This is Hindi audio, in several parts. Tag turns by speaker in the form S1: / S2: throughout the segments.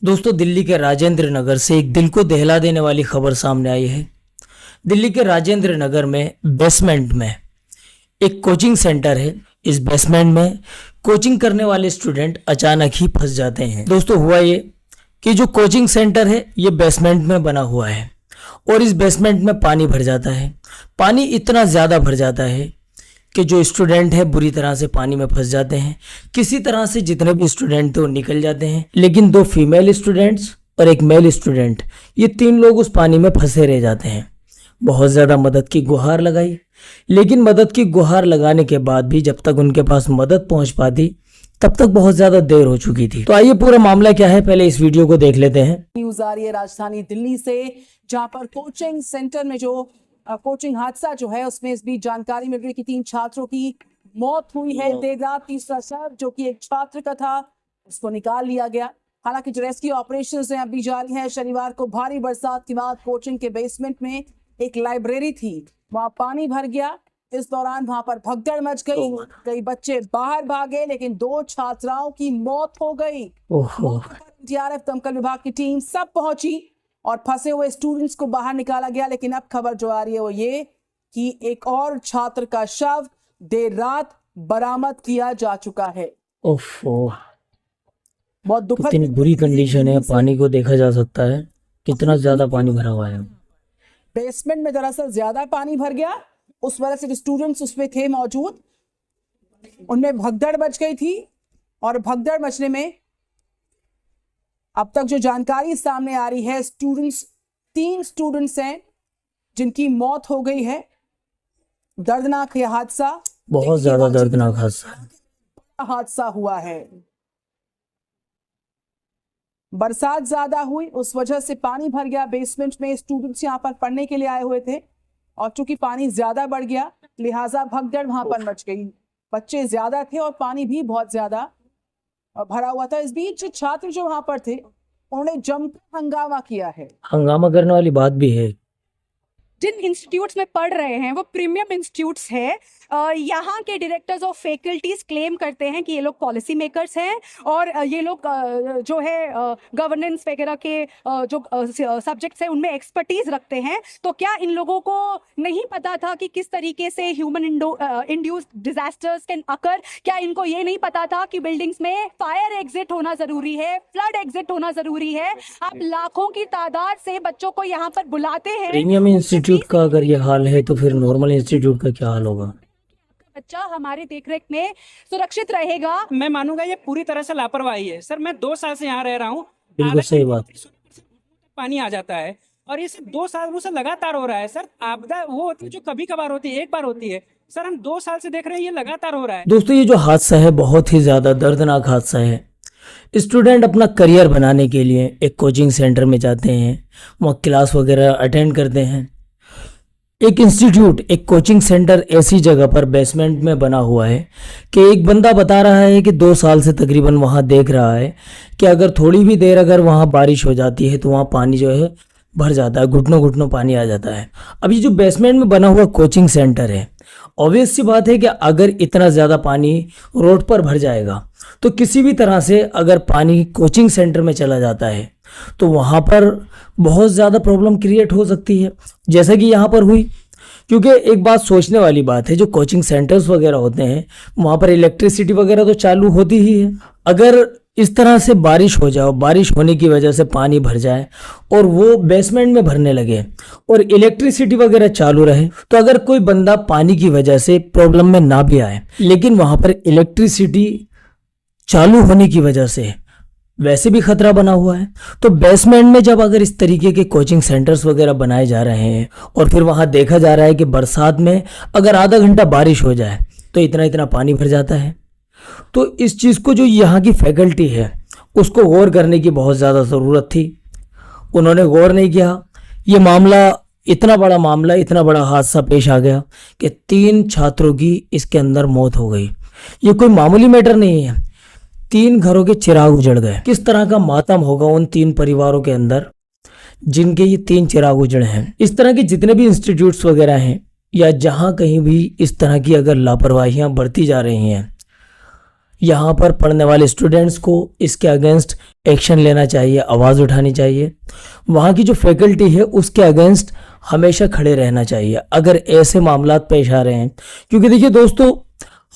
S1: दोस्तों, दिल्ली के राजेंद्र नगर से एक दिल को दहला देने वाली खबर सामने आई है। दिल्ली के राजेंद्र नगर में बेसमेंट में एक कोचिंग सेंटर है। इस बेसमेंट में कोचिंग करने वाले स्टूडेंट अचानक ही फंस जाते हैं। दोस्तों, हुआ ये कि जो कोचिंग सेंटर है ये बेसमेंट में बना हुआ है और इस बेसमेंट में पानी भर जाता है। पानी इतना ज़्यादा भर जाता है कि जो स्टूडेंट है बुरी तरह से पानी में फंस जाते हैं। किसी तरह से जितने भी स्टूडेंट थे वो निकल जाते हैं, लेकिन 2 फीमेल स्टूडेंट्स और एक मेल स्टूडेंट, ये 3 लोग उस पानी में फंसे रह जाते हैं। बहुत ज़्यादा मदद की गुहार लगाई, लेकिन मदद की गुहार लगाने के बाद भी जब तक उनके पास मदद पहुंच पाती तब तक बहुत ज़्यादा देर हो चुकी थी। तो आइए पूरा मामला क्या है पहले इस वीडियो को देख लेते हैं।
S2: न्यूज आ रही है राजधानी दिल्ली से, जहां पर कोचिंग सेंटर में जो कोचिंग हादसा जो है उसमें इस बीच जानकारी मिल रही है कि 3 छात्रों की मौत हुई है। देर रात तीसरा शव जो कि एक छात्र का था उसको निकाल लिया गया। हालांकि जो रेस्क्यू ऑपरेशंस हैं अभी जारी है। शनिवार को भारी बरसात के बाद कोचिंग के बेसमेंट में एक लाइब्रेरी थी, वहां पानी भर गया। इस दौरान वहां पर भगदड़ मच गई, कई बच्चे बाहर भागे, लेकिन 2 छात्राओं की मौत हो गई। एनडीआरएफ, दमकल विभाग की टीम सब पहुंची और फंसे हुए स्टूडेंट्स को बाहर निकाला गया। लेकिन अब खबर जो आ रही है वो ये कि एक और छात्र का शव देर रात बरामद किया जा चुका है। बहुत दुखद,
S1: कितनी बुरी कंडीशन है। पानी को देखा जा सकता है कितना ज्यादा पानी भरा हुआ है।
S2: बेसमेंट में दरअसल ज्यादा पानी भर गया, उस वजह से जो स्टूडेंट्स उसमें थे मौजूद उनमें भगदड़ मच गई थी। और भगदड़ मचने में अब तक जो जानकारी सामने आ रही है, 3 स्टूडेंट्स हैं जिनकी मौत हो गई है। दर्दनाक यह हादसा,
S1: बहुत ज्यादा दर्दनाक
S2: हादसा हुआ है। बरसात ज्यादा हुई, उस वजह से पानी भर गया बेसमेंट में। स्टूडेंट्स यहाँ पर पढ़ने के लिए आए हुए थे और चूंकि पानी ज्यादा बढ़ गया लिहाजा भगदड़ वहां पर मच गई। बच्चे ज्यादा थे और पानी भी बहुत ज्यादा भरा हुआ था। इस बीच छात्र जो वहां पर थे उन्होंने जमकर हंगामा किया है।
S1: हंगामा करने वाली बात भी है।
S3: जिन इंस्टीट्यूट्स में पढ़ रहे हैं वो प्रीमियम इंस्टीट्यूट्स हैं। यहाँ के डायरेक्टर्स ऑफ फैकल्टीज क्लेम करते हैं कि ये लोग पॉलिसी मेकर्स हैं और ये लोग जो है गवर्नेंस वगैरह के जो सब्जेक्ट्स हैं उनमें एक्सपर्टीज रखते हैं। तो क्या इन लोगों को नहीं पता था कि किस तरीके से human induced disasters can occur? क्या इनको ये नहीं पता था कि बिल्डिंग्स में फायर एग्जिट होना जरूरी है, फ्लड एग्जिट होना जरूरी है? आप लाखों की तादाद से बच्चों को यहाँ पर बुलाते हैं।
S1: प्रीमियम इंस्टीट्यूट का अगर ये हाल है तो फिर नॉर्मल इंस्टीट्यूट का क्या हाल होगा?
S3: बच्चा हमारे देखरेख में सुरक्षित रहेगा।
S4: मैं मानूंगा ये पूरी तरह से लापरवाही है। सर, मैं 2 साल से यहाँ रह रहा हूँ।
S1: बिल्कुल सही बात।
S4: पानी आ जाता है और ये सिर्फ 2 साल से लगातार हो रहा है। सर, आपदा वो होती है जो कभी कभार होती है, एक बार होती है। सर, हम 2 साल से देख रहे हैं ये लगातार हो रहा है।
S1: दोस्तों, ये जो हादसा है बहुत ही ज्यादा दर्दनाक हादसा है। स्टूडेंट अपना करियर बनाने के लिए एक कोचिंग सेंटर में जाते हैं, वहाँ क्लास वगैरह अटेंड करते हैं। एक इंस्टीट्यूट, एक कोचिंग सेंटर ऐसी जगह पर बेसमेंट में बना हुआ है कि एक बंदा बता रहा है कि 2 साल से तकरीबन वहाँ देख रहा है कि अगर थोड़ी भी देर अगर वहाँ बारिश हो जाती है तो वहाँ पानी जो है भर जाता है, घुटनों घुटनों पानी आ जाता है। अब ये जो बेसमेंट में बना हुआ कोचिंग सेंटर है, ऑब्वियस सी बात है कि अगर इतना ज़्यादा पानी रोड पर भर जाएगा तो किसी भी तरह से अगर पानी कोचिंग सेंटर में चला जाता है तो वहाँ पर बहुत ज़्यादा प्रॉब्लम क्रिएट हो सकती है, जैसा कि यहाँ पर हुई। क्योंकि एक बात सोचने वाली बात है, जो कोचिंग सेंटर्स वगैरह होते हैं वहाँ पर इलेक्ट्रिसिटी वगैरह तो चालू होती ही है। अगर इस तरह से बारिश हो जाए, बारिश होने की वजह से पानी भर जाए और वो बेसमेंट में भरने लगे और इलेक्ट्रिसिटी वगैरह चालू रहे, तो अगर कोई बंदा पानी की वजह से प्रॉब्लम में ना भी आए, लेकिन वहाँ पर इलेक्ट्रिसिटी चालू होने की वजह से वैसे भी खतरा बना हुआ है। तो बेसमेंट में जब अगर इस तरीके के कोचिंग सेंटर्स वगैरह बनाए जा रहे हैं और फिर वहाँ देखा जा रहा है कि बरसात में अगर आधा घंटा बारिश हो जाए तो इतना इतना पानी भर जाता है, तो इस चीज़ को जो यहाँ की फैकल्टी है उसको गौर करने की बहुत ज़्यादा ज़रूरत थी। उन्होंने गौर नहीं किया। ये मामला, इतना बड़ा मामला, इतना बड़ा हादसा पेश आ गया कि 3 छात्रों की इसके अंदर मौत हो गई। ये कोई मामूली मैटर नहीं है। 3 घरों के चिराग उजड़ गए। किस तरह का मातम होगा उन 3 परिवारों के अंदर जिनके ये 3 चिराग उजड़े हैं। इस तरह के जितने भी इंस्टीट्यूट्स वगैरह हैं या जहां कहीं भी इस तरह की अगर लापरवाहियां बरती जा रही हैं यहाँ पर पढ़ने वाले स्टूडेंट्स को इसके अगेंस्ट एक्शन लेना चाहिए, आवाज़ उठानी चाहिए। वहाँ की जो फैकल्टी है उसके अगेंस्ट हमेशा खड़े रहना चाहिए अगर ऐसे मामलात पेश आ रहे हैं। क्योंकि देखिए दोस्तों,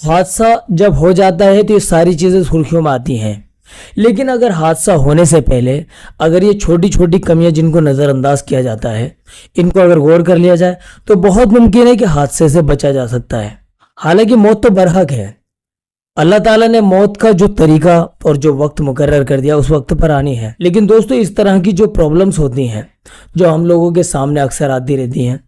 S1: हादसा जब हो जाता है तो ये सारी चीज़ें सुर्खियों में आती हैं, लेकिन अगर हादसा होने से पहले अगर ये छोटी छोटी कमियां जिनको नज़रअंदाज किया जाता है, इनको अगर गौर कर लिया जाए तो बहुत मुमकिन है कि हादसे से बचा जा सकता है। हालांकि मौत तो बरहक है, अल्लाह ताला ने मौत का जो तरीका और जो वक्त मुकर्रर कर दिया उस वक्त पर आनी है। लेकिन दोस्तों, इस तरह की जो प्रॉब्लम्स होती हैं जो हम लोगों के सामने अक्सर आती रहती हैं,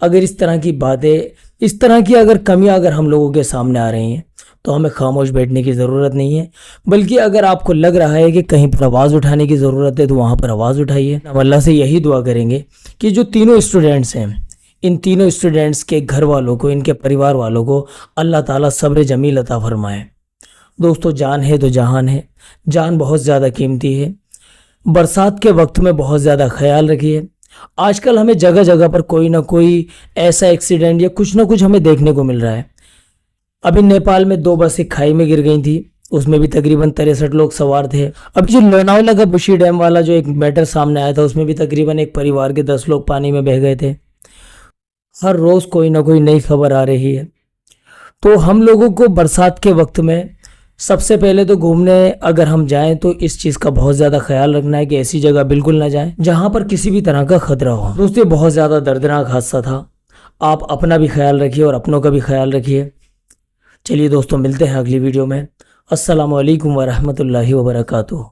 S1: अगर इस तरह की बातें, इस तरह की अगर कमियां अगर हम लोगों के सामने आ रही हैं तो हमें खामोश बैठने की ज़रूरत नहीं है, बल्कि अगर आपको लग रहा है कि कहीं पर आवाज़ उठाने की ज़रूरत है तो वहाँ पर आवाज़ उठाइए। हम अल्लाह से यही दुआ करेंगे कि जो तीनों स्टूडेंट्स हैं, इन तीनों स्टूडेंट्स के घर वालों को, इनके परिवार वालों को अल्लाह ताला सब्र जमील अता फरमाए। दोस्तों, जान है तो जहान है, जान बहुत ज़्यादा कीमती है। बरसात के वक्त में बहुत ज़्यादा ख्याल रखिए। आजकल हमें जगह जगह पर कोई ना कोई ऐसा एक्सीडेंट या कुछ ना कुछ हमें देखने को मिल रहा है। अभी नेपाल में 2 बसें खाई में गिर गई थी, उसमें भी तकरीबन 63 लोग सवार थे। अभी जो लोनावला का बुशी डैम वाला जो एक मैटर सामने आया था, उसमें भी तकरीबन एक परिवार के 10 लोग पानी में बह गए थे। हर रोज़ कोई ना कोई नई खबर आ रही है। तो हम लोगों को बरसात के वक्त में सबसे पहले तो घूमने अगर हम जाएं तो इस चीज़ का बहुत ज़्यादा ख्याल रखना है कि ऐसी जगह बिल्कुल ना जाएं जहां पर किसी भी तरह का खतरा हो। दोस्तों, ये बहुत ज़्यादा दर्दनाक हादसा था। आप अपना भी ख्याल रखिए और अपनों का भी ख्याल रखिए। चलिए दोस्तों, मिलते हैं अगली वीडियो में। अस्सलामु अलैकुम वरहमतुल्लाहि वबरकातुहू।